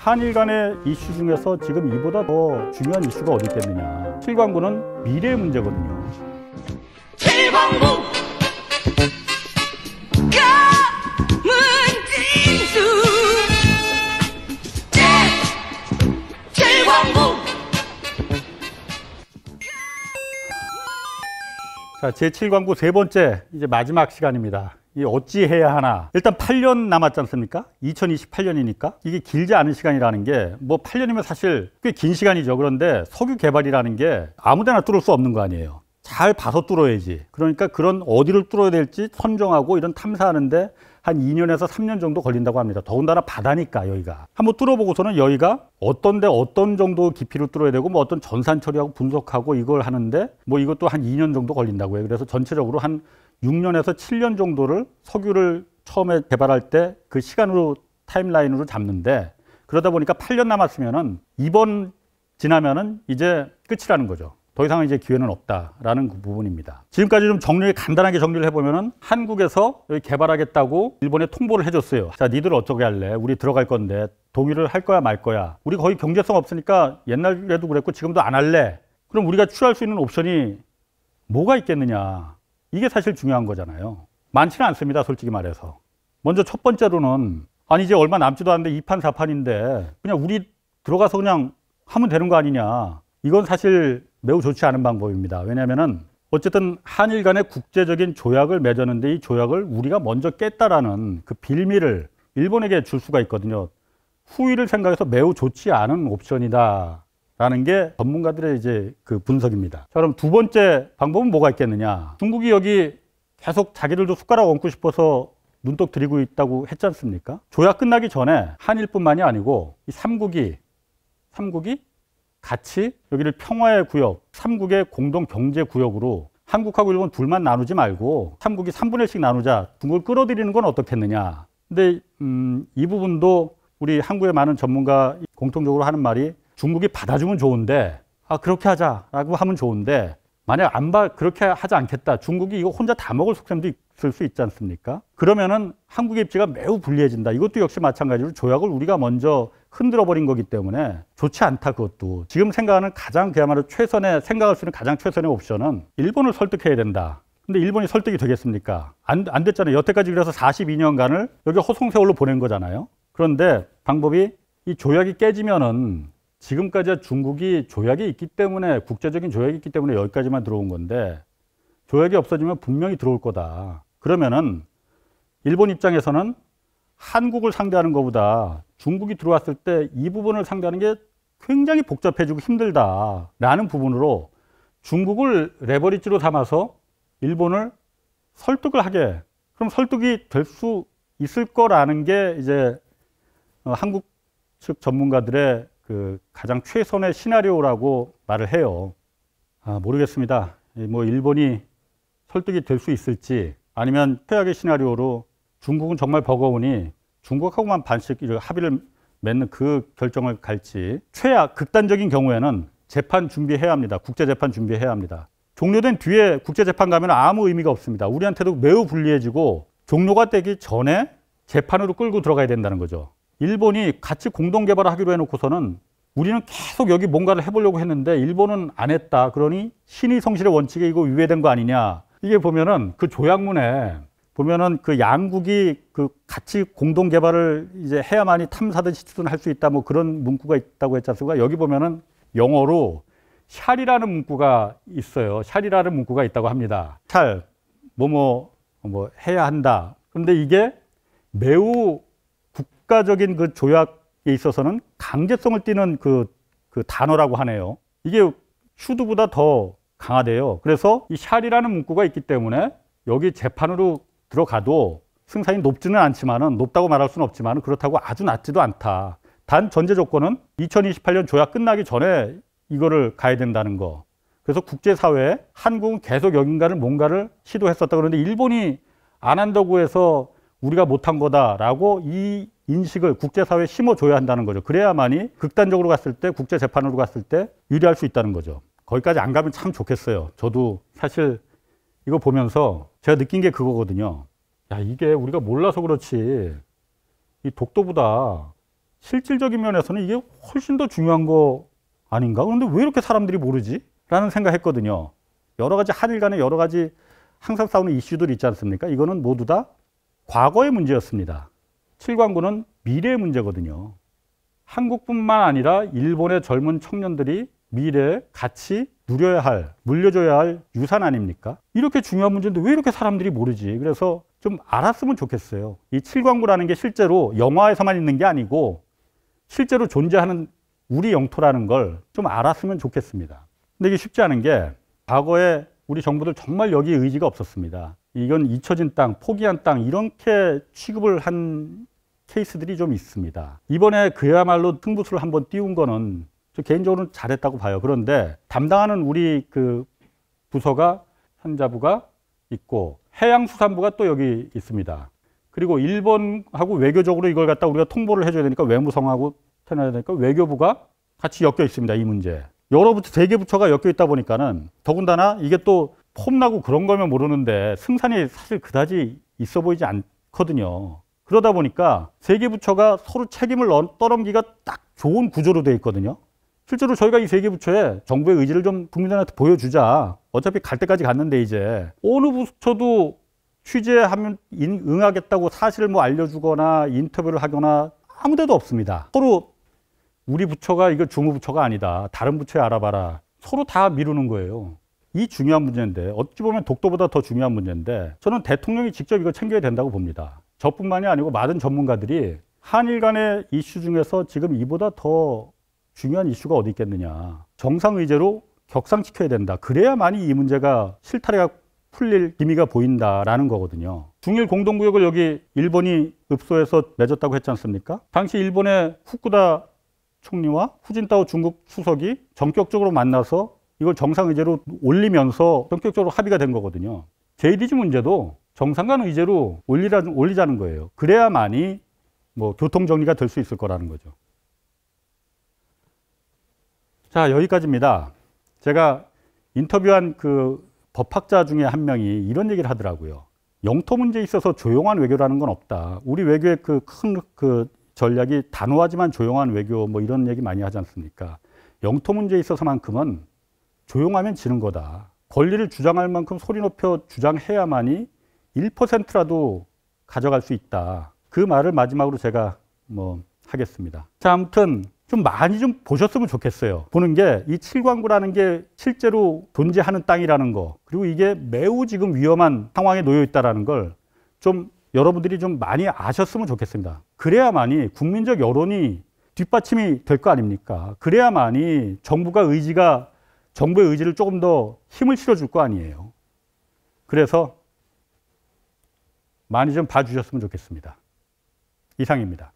한일 간의 이슈 중에서 지금 이보다 더 중요한 이슈가 어디 있겠느냐. 7광구는 미래의 문제거든요. 7광구 가문진수 7광구. 자, 제7광구 세 번째, 이제 마지막 시간입니다. 이 어찌 해야 하나. 일단 8년 남았지 않습니까? 2028년이니까. 이게 길지 않은 시간이라는 게, 뭐 8년이면 사실 꽤 긴 시간이죠. 그런데 석유 개발이라는 게 아무데나 뚫을 수 없는 거 아니에요. 잘 봐서 뚫어야지. 그러니까 그런 어디를 뚫어야 될지 선정하고 이런 탐사하는데 한 2년에서 3년 정도 걸린다고 합니다. 더군다나 바다니까 여기가. 한번 뚫어보고서는 여기가 어떤 데 어떤 정도 깊이로 뚫어야 되고 뭐 어떤 전산 처리하고 분석하고 이걸 하는데 뭐 이것도 한 2년 정도 걸린다고 해요. 그래서 전체적으로 한 6년에서 7년 정도를 석유를 처음에 개발할 때 그 시간으로 타임라인으로 잡는데, 그러다 보니까 8년 남았으면은 이번 지나면은 이제 끝이라는 거죠. 더 이상 이제 기회는 없다라는 그 부분입니다. 지금까지 좀 간단하게 정리를 해보면은 한국에서 여기 개발하겠다고 일본에 통보를 해줬어요. 자, 니들 어떻게 할래? 우리 들어갈 건데 동의를 할 거야 말 거야? 우리 거의 경제성 없으니까 옛날에도 그랬고 지금도 안 할래. 그럼 우리가 취할 수 있는 옵션이 뭐가 있겠느냐? 이게 사실 중요한 거잖아요. 많지는 않습니다, 솔직히 말해서. 먼저 첫 번째로는, 아니 이제 얼마 남지도 않는데 2판 4판인데 그냥 우리 들어가서 그냥 하면 되는 거 아니냐. 이건 사실 매우 좋지 않은 방법입니다. 왜냐하면은 어쨌든 한일 간의 국제적인 조약을 맺었는데 이 조약을 우리가 먼저 깼다라는 그 빌미를 일본에게 줄 수가 있거든요. 후위를 생각해서 매우 좋지 않은 옵션이다라는 게 전문가들의 이제 그 분석입니다. 자, 그럼 두 번째 방법은 뭐가 있겠느냐. 중국이 여기 계속 자기들도 숟가락 얹고 싶어서 눈독 들이고 있다고 했지 않습니까? 조약 끝나기 전에 한일뿐만이 아니고 이 삼국이 같이 여기를 평화의 구역, 삼국의 공동 경제 구역으로 한국하고 일본 둘만 나누지 말고 삼국이 3분의 1씩 나누자. 중국을 끌어들이는 건 어떻겠느냐. 근데 이 부분도 우리 한국의 많은 전문가 공통적으로 하는 말이, 중국이 받아주면 좋은데, 그렇게 하자라고 하면 좋은데, 만약 그렇게 하지 않겠다. 중국이 이거 혼자 다 먹을 속셈도 있을 수 있지 않습니까? 그러면은 한국의 입지가 매우 불리해진다. 이것도 역시 마찬가지로 조약을 우리가 먼저 흔들어 버린 거기 때문에 좋지 않다. 그것도 지금 생각하는 그야말로 생각할 수 있는 가장 최선의 옵션은 일본을 설득해야 된다. 근데 일본이 설득이 되겠습니까? 안 됐잖아요. 여태까지 그래서 42년간을 여기 허송세월로 보낸 거잖아요. 그런데 방법이, 이 조약이 깨지면은, 지금까지 중국이 조약이 있기 때문에, 국제적인 조약이 있기 때문에 여기까지만 들어온 건데, 조약이 없어지면 분명히 들어올 거다. 그러면은 일본 입장에서는 한국을 상대하는 것보다 중국이 들어왔을 때 이 부분을 상대하는 게 굉장히 복잡해지고 힘들다라는 부분으로 중국을 레버리지로 삼아서 일본을 설득을 하게, 그럼 설득이 될 수 있을 거라는 게 이제 한국 측 전문가들의 그 가장 최선의 시나리오라고 말을 해요. 모르겠습니다. 뭐 일본이 설득이 될 수 있을지, 아니면 최악의 시나리오로 중국은 정말 버거우니 중국하고만 반씩 합의를 맺는 그 결정을 갈지, 극단적인 경우에는 재판 준비해야 합니다. 국제재판 준비해야 합니다. 종료된 뒤에 국제재판 가면 아무 의미가 없습니다. 우리한테도 매우 불리해지고 종료가 되기 전에 재판으로 끌고 들어가야 된다는 거죠. 일본이 같이 공동개발을 하기로 해놓고서는 우리는 계속 여기 뭔가를 해보려고 했는데 일본은 안 했다. 그러니 신의 성실의 원칙에 이거 위배된 거 아니냐. 이게 보면은 그 조약문에 보면은 그 양국이 그 같이 공동개발을 이제 해야만이 탐사든 시추든 할 수 있다. 뭐 그런 문구가 있다고 했지 않습니까? 여기 보면은 영어로 샬이라는 문구가 있어요. 샬이라는 문구가 있다고 합니다. 뭐 해야 한다. 그런데 이게 매우 국가적인 그 조약에 있어서는 강제성을 띠는 그 단어라고 하네요. 이게 슈드보다 더 강하대요. 그래서 이 샬이라는 문구가 있기 때문에 여기 재판으로 들어가도 승산이 높지는 않지만은, 높다고 말할 수는 없지만 그렇다고 아주 낮지도 않다. 단 전제 조건은 2028년 조약 끝나기 전에 이거를 가야 된다는 거. 그래서 국제사회에 한국은 계속 여긴가를 뭔가를 시도했었다. 그런데 일본이 안 한다고 해서 우리가 못한 거다라고 이 인식을 국제사회에 심어줘야 한다는 거죠. 그래야만이 극단적으로 갔을 때, 국제재판으로 갔을 때 유리할 수 있다는 거죠. 거기까지 안 가면 참 좋겠어요. 저도 사실 이거 보면서 제가 느낀 게 그거거든요. 야, 이게 우리가 몰라서 그렇지 이 독도보다 실질적인 면에서는 이게 훨씬 더 중요한 거 아닌가? 그런데 왜 이렇게 사람들이 모르지? 라는 생각했거든요. 여러 가지 한일 간에 여러 가지 항상 싸우는 이슈들이 있지 않습니까? 이거는 모두 다 과거의 문제였습니다. 7광구는 미래의 문제거든요. 한국뿐만 아니라 일본의 젊은 청년들이 미래에 같이 누려야 할, 물려줘야 할 유산 아닙니까? 이렇게 중요한 문제인데 왜 이렇게 사람들이 모르지? 그래서 좀 알았으면 좋겠어요. 이 7광구라는 게 실제로 영화에서만 있는 게 아니고 실제로 존재하는 우리 영토라는 걸 좀 알았으면 좋겠습니다. 근데 이게 쉽지 않은 게 과거에 우리 정부들 정말 여기에 의지가 없었습니다. 이건 잊혀진 땅, 포기한 땅 이렇게 취급을 한 케이스들이 좀 있습니다. 이번에 그야말로 승부수를 한번 띄운 거는 저 개인적으로는 잘했다고 봐요. 그런데 담당하는 우리 그 부서가 산자부가 있고 해양수산부가 또 여기 있습니다. 그리고 일본하고 외교적으로 이걸 갖다 우리가 통보를 해줘야 되니까 외무성하고 해놔야 되니까 외교부가 같이 엮여 있습니다. 이 문제. 여러 부처, 3개 부처가 엮여 있다 보니까는 더군다나 이게 또 폼나고 그런 거면 모르는데 승산이 사실 그다지 있어 보이지 않거든요. 그러다 보니까 3개 부처가 서로 책임을 떠넘기가 딱 좋은 구조로 되어 있거든요. 실제로 저희가 이 3개 부처에 정부의 의지를 좀 국민들한테 보여주자. 어차피 갈 때까지 갔는데 이제 어느 부처도 취재하면 응하겠다고 사실을 뭐 알려주거나 인터뷰를 하거나 아무 데도 없습니다. 서로 우리 부처가 이거 주무부처가 아니다. 다른 부처에 알아봐라. 서로 다 미루는 거예요. 이 중요한 문제인데 어찌 보면 독도보다 더 중요한 문제인데 저는 대통령이 직접 이거 챙겨야 된다고 봅니다. 저뿐만이 아니고 많은 전문가들이 한일 간의 이슈 중에서 지금 이보다 더 중요한 이슈가 어디 있겠느냐. 정상의제로 격상시켜야 된다. 그래야만이 이 문제가 실타래가 풀릴 기미가 보인다라는 거거든요. 중일 공동구역을 여기 일본이 읍소해서 맺었다고 했지 않습니까? 당시 일본의 후쿠다 총리와 후진타오 중국 수석이 전격적으로 만나서 이걸 정상의제로 올리면서 전격적으로 합의가 된 거거든요. JDG 문제도 정상 간 의제로 올리자는 거예요. 그래야만이 뭐 교통 정리가 될 수 있을 거라는 거죠. 자, 여기까지입니다. 제가 인터뷰한 그 법학자 중에 한 명이 이런 얘기를 하더라고요. 영토 문제에 있어서 조용한 외교라는 건 없다. 우리 외교의 그 큰 전략이 단호하지만 조용한 외교 뭐 이런 얘기 많이 하지 않습니까? 영토 문제에 있어서만큼은 조용하면 지는 거다. 권리를 주장할 만큼 소리 높여 주장해야만이 1%라도 가져갈 수 있다. 그 말을 마지막으로 제가 뭐 하겠습니다. 자, 아무튼 좀 많이 좀 보셨으면 좋겠어요. 보는 게 이 7광구라는 게 실제로 존재하는 땅이라는 거, 그리고 이게 매우 지금 위험한 상황에 놓여 있다는 걸 좀 여러분들이 좀 많이 아셨으면 좋겠습니다. 그래야만이 국민적 여론이 뒷받침이 될 거 아닙니까? 그래야만이 정부의 의지를 조금 더 힘을 실어줄 거 아니에요. 그래서 많이 좀 봐주셨으면 좋겠습니다. 이상입니다.